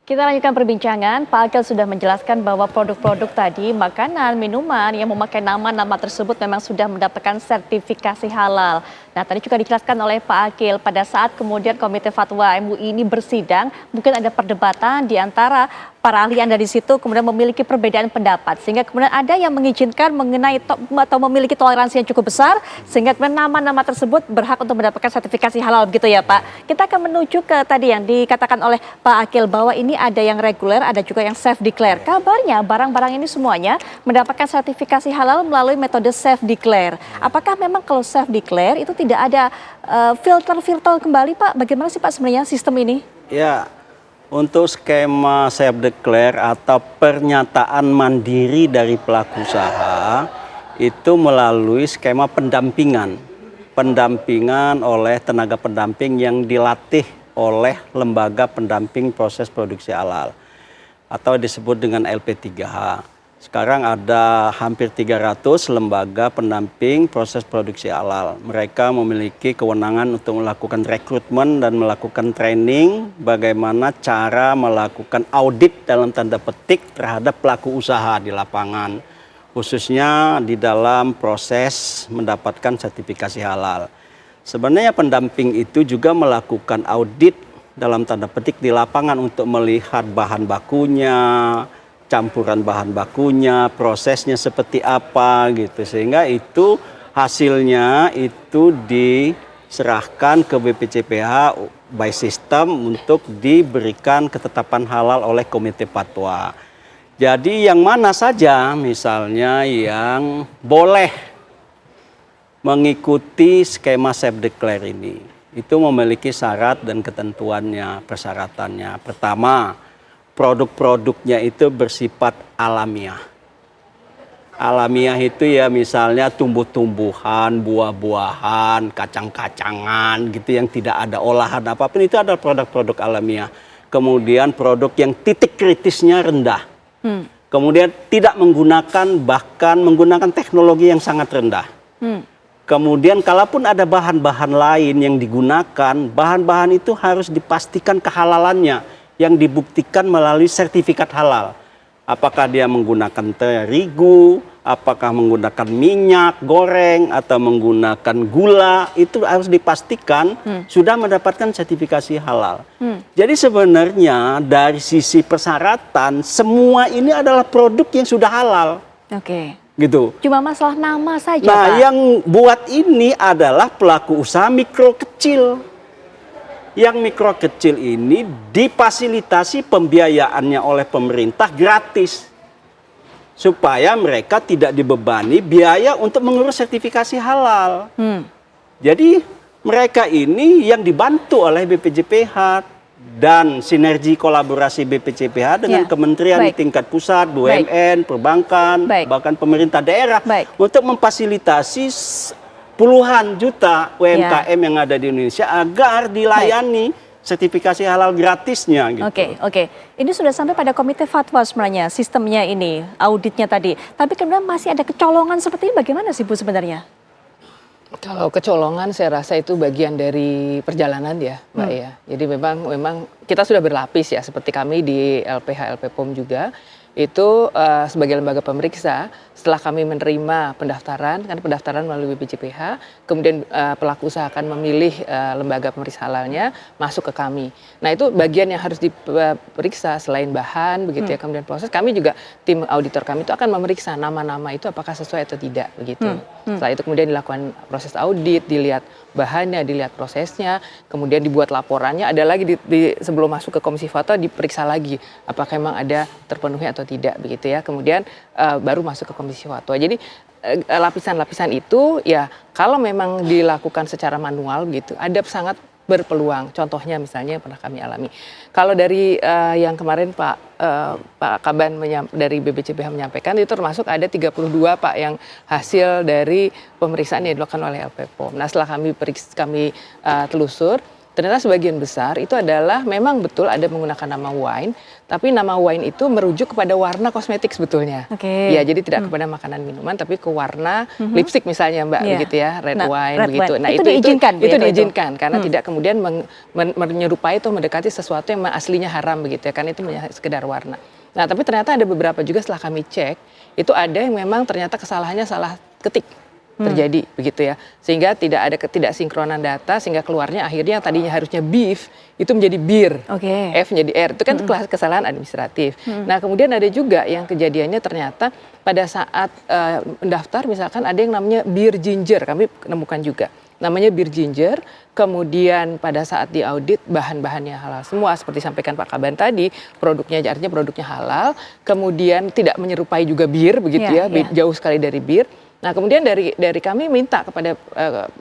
Kita lanjutkan perbincangan. Pak Akil sudah menjelaskan bahwa produk-produk tadi, makanan, minuman yang memakai nama-nama tersebut memang sudah mendapatkan sertifikasi halal. Nah, tadi juga dijelaskan oleh Pak Akil pada saat kemudian Komite Fatwa MUI ini bersidang, mungkin ada perdebatan di antara para ahli yang ada di situ kemudian memiliki perbedaan pendapat. Sehingga kemudian ada yang mengizinkan mengenai atau memiliki toleransi yang cukup besar, sehingga kemudian nama-nama tersebut berhak untuk mendapatkan sertifikasi halal begitu ya Pak. Kita akan menuju ke tadi yang dikatakan oleh Pak Akil bahwa ini ada yang reguler, ada juga yang self declare. Kabarnya barang-barang ini semuanya mendapatkan sertifikasi halal melalui metode self declare. Apakah memang kalau self declare itu tidak ada filter-filter kembali Pak? Bagaimana sih Pak sebenarnya sistem ini? Ya, untuk skema self declare atau pernyataan mandiri dari pelaku usaha itu melalui skema pendampingan. Pendampingan oleh tenaga pendamping yang dilatih oleh lembaga pendamping proses produksi halal atau disebut dengan LP3H. Sekarang ada hampir 300 lembaga pendamping proses produksi halal. Mereka memiliki kewenangan untuk melakukan rekrutmen dan melakukan training bagaimana cara melakukan audit dalam tanda petik terhadap pelaku usaha di lapangan, khususnya di dalam proses mendapatkan sertifikasi halal. Sebenarnya pendamping itu juga melakukan audit dalam tanda petik di lapangan untuk melihat bahan bakunya, campuran bahan bakunya, prosesnya seperti apa gitu. Sehingga itu hasilnya itu diserahkan ke BPCPH by system untuk diberikan ketetapan halal oleh Komite Fatwa. Jadi yang mana saja misalnya yang boleh mengikuti skema self declare ini, itu memiliki syarat dan ketentuannya, persyaratannya. Pertama, produk-produknya itu bersifat alamiah. Alamiah itu ya misalnya tumbuh-tumbuhan, buah-buahan, kacang-kacangan gitu yang tidak ada olahan apapun, itu adalah produk-produk alamiah. Kemudian produk yang titik kritisnya rendah. Kemudian tidak menggunakan, bahkan menggunakan teknologi yang sangat rendah. Kemudian kalaupun ada bahan-bahan lain yang digunakan, bahan-bahan itu harus dipastikan kehalalannya yang dibuktikan melalui sertifikat halal. Apakah dia menggunakan terigu, apakah menggunakan minyak goreng, atau menggunakan gula, itu harus dipastikan sudah mendapatkan sertifikasi halal. Jadi sebenarnya dari sisi persyaratan, semua ini adalah produk yang sudah halal. Oke. Gitu. Cuma masalah nama saja, nah, Pak. yang buat ini adalah pelaku usaha mikro kecil. Yang mikro kecil ini difasilitasi pembiayaannya oleh pemerintah gratis. Supaya mereka tidak dibebani biaya untuk mengurus sertifikasi halal. Jadi mereka ini yang dibantu oleh BPJPH dan sinergi kolaborasi BPCPH dengan kementerian di tingkat pusat, BUMN, perbankan, bahkan pemerintah daerah untuk memfasilitasi puluhan juta UMKM yang ada di Indonesia agar dilayani sertifikasi halal gratisnya. Gitu. Oke. Ini sudah sampai pada Komite Fatwa sebenarnya sistemnya ini, auditnya tadi. Tapi kemudian masih ada kecolongan seperti ini, bagaimana sih Bu sebenarnya? Kalau kecolongan saya rasa itu bagian dari perjalanan ya Mbak ya. Jadi memang kita sudah berlapis ya, seperti kami di LPH LPPOM juga. Itu sebagai lembaga pemeriksa, setelah kami menerima pendaftaran, kan pendaftaran melalui BPJPH, kemudian pelaku usaha akan memilih lembaga pemeriksa halalnya masuk ke kami. Nah itu bagian yang harus diperiksa selain bahan, begitu ya, kemudian proses. Kami juga tim auditor kami itu akan memeriksa nama-nama itu apakah sesuai atau tidak, begitu. Setelah itu kemudian dilakukan proses audit, dilihat bahannya, dilihat prosesnya, kemudian dibuat laporannya. Ada lagi sebelum masuk ke Komisi Fatwa diperiksa lagi apakah memang ada terpenuhi atau tidak, begitu ya. Kemudian baru masuk ke Komisi Fatwa. Jadi lapisan-lapisan itu ya kalau memang dilakukan secara manual gitu, ada sangat berpeluang. Contohnya misalnya yang pernah kami alami. Kalau dari yang kemarin Pak Kaban dari BPCPH menyampaikan, itu termasuk ada 32 Pak yang hasil dari pemeriksaan yang dilakukan oleh LPPOM. Nah setelah kami telusur, ternyata sebagian besar itu adalah memang betul ada menggunakan nama wine, tapi nama wine itu merujuk kepada warna kosmetik sebetulnya. Oke. Ya, jadi tidak kepada makanan minuman, tapi ke warna lipstick misalnya Mbak, begitu ya, red wine red begitu. wine. Nah Itu diizinkan itu begitu, diizinkan karena tidak kemudian menyerupai atau mendekati sesuatu yang aslinya haram begitu ya, karena itu hanya sekedar warna. Nah, tapi ternyata ada beberapa juga setelah kami cek, itu ada yang memang ternyata kesalahannya salah ketik terjadi begitu ya, sehingga tidak ada ketidaksinkronan data, sehingga keluarnya akhirnya yang tadinya harusnya beef itu menjadi beer, F menjadi R, itu kan kesalahan administratif. Nah, kemudian ada juga yang kejadiannya ternyata pada saat mendaftar misalkan ada yang namanya beer ginger, kami menemukan juga namanya beer ginger, kemudian pada saat diaudit bahan-bahannya halal semua seperti sampaikan Pak Kaban tadi, produknya artinya produknya halal, kemudian tidak menyerupai juga bir begitu ya, jauh sekali dari bir. Nah, kemudian dari kami minta kepada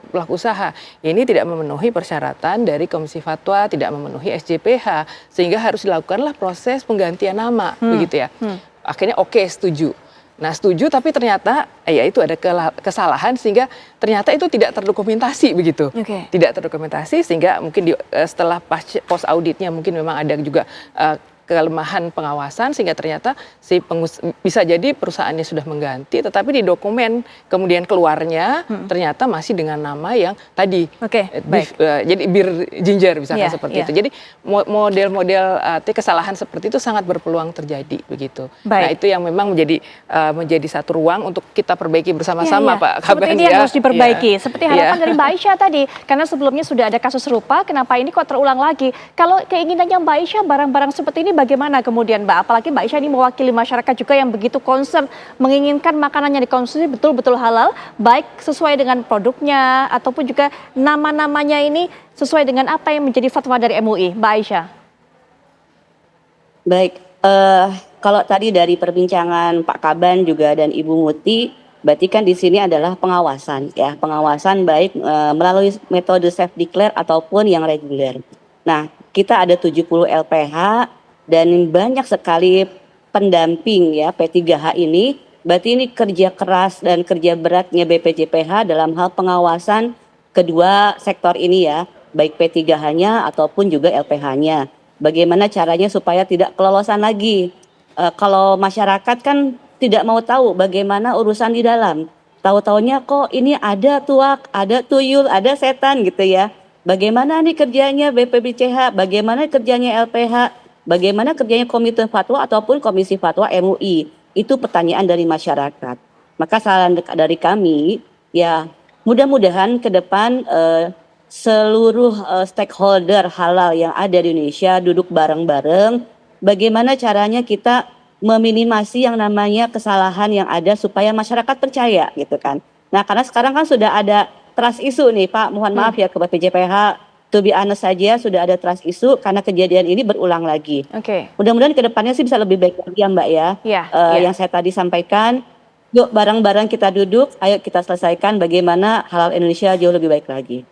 pelaku usaha ini tidak memenuhi persyaratan dari Komisi Fatwa, tidak memenuhi SJPH, sehingga harus dilakukanlah proses penggantian nama begitu ya. Akhirnya oke, setuju. Nah, setuju, tapi ternyata ya itu ada kesalahan sehingga ternyata itu tidak terdokumentasi begitu. Tidak terdokumentasi sehingga mungkin setelah post auditnya mungkin memang ada juga kelemahan pengawasan sehingga ternyata bisa jadi perusahaannya sudah mengganti, tetapi di dokumen kemudian keluarnya ternyata masih dengan nama yang tadi, jadi bir ginger misalkan seperti itu. Jadi model-model kesalahan seperti itu sangat berpeluang terjadi begitu. Nah, itu yang memang menjadi satu ruang untuk kita perbaiki bersama-sama, Pak Kaban. Seperti ini yang harus diperbaiki. Seperti harapan dari Mbak Aisyah tadi, karena sebelumnya sudah ada kasus serupa, kenapa ini kok terulang lagi? Kalau keinginannya Mbak Aisyah barang-barang seperti ini bagaimana kemudian Mbak? Apalagi Mbak Aisyah ini mewakili masyarakat juga yang begitu concern menginginkan makanan yang dikonsumsi betul-betul halal, baik sesuai dengan produknya ataupun juga nama-namanya ini sesuai dengan apa yang menjadi fatwa dari MUI, Mbak Aisyah. Baik, kalau tadi dari perbincangan Pak Kaban juga dan Ibu Muti, berarti kan di sini adalah pengawasan ya, pengawasan baik melalui metode self declare ataupun yang reguler. Nah, kita ada 70 LPH dan banyak sekali pendamping ya P3H ini, berarti ini kerja keras dan kerja beratnya BPJPH dalam hal pengawasan kedua sektor ini ya, baik P3H-nya ataupun juga LPH-nya. Bagaimana caranya supaya tidak kelolosan lagi. Kalau masyarakat kan tidak mau tahu bagaimana urusan di dalam. Tahu-taunya kok ini ada tuak, ada tuyul, ada setan gitu ya. Bagaimana nih kerjanya BPJPH, bagaimana kerjanya LPH, bagaimana kerjanya Komite Fatwa ataupun Komisi Fatwa MUI. Itu pertanyaan dari masyarakat. Maka saran dari kami, ya mudah-mudahan ke depan seluruh stakeholder halal yang ada di Indonesia duduk bareng-bareng. Bagaimana caranya kita meminimasi yang namanya kesalahan yang ada supaya masyarakat percaya gitu kan. Nah, karena sekarang kan sudah ada trust issue nih Pak, mohon maaf ya ke BPJPH. To be honest saja sudah ada trust issue karena kejadian ini berulang lagi. Mudah-mudahan ke depannya sih bisa lebih baik lagi ya Mbak ya. Yang saya tadi sampaikan, yuk bareng-bareng kita duduk, ayo kita selesaikan bagaimana halal Indonesia jauh lebih baik lagi.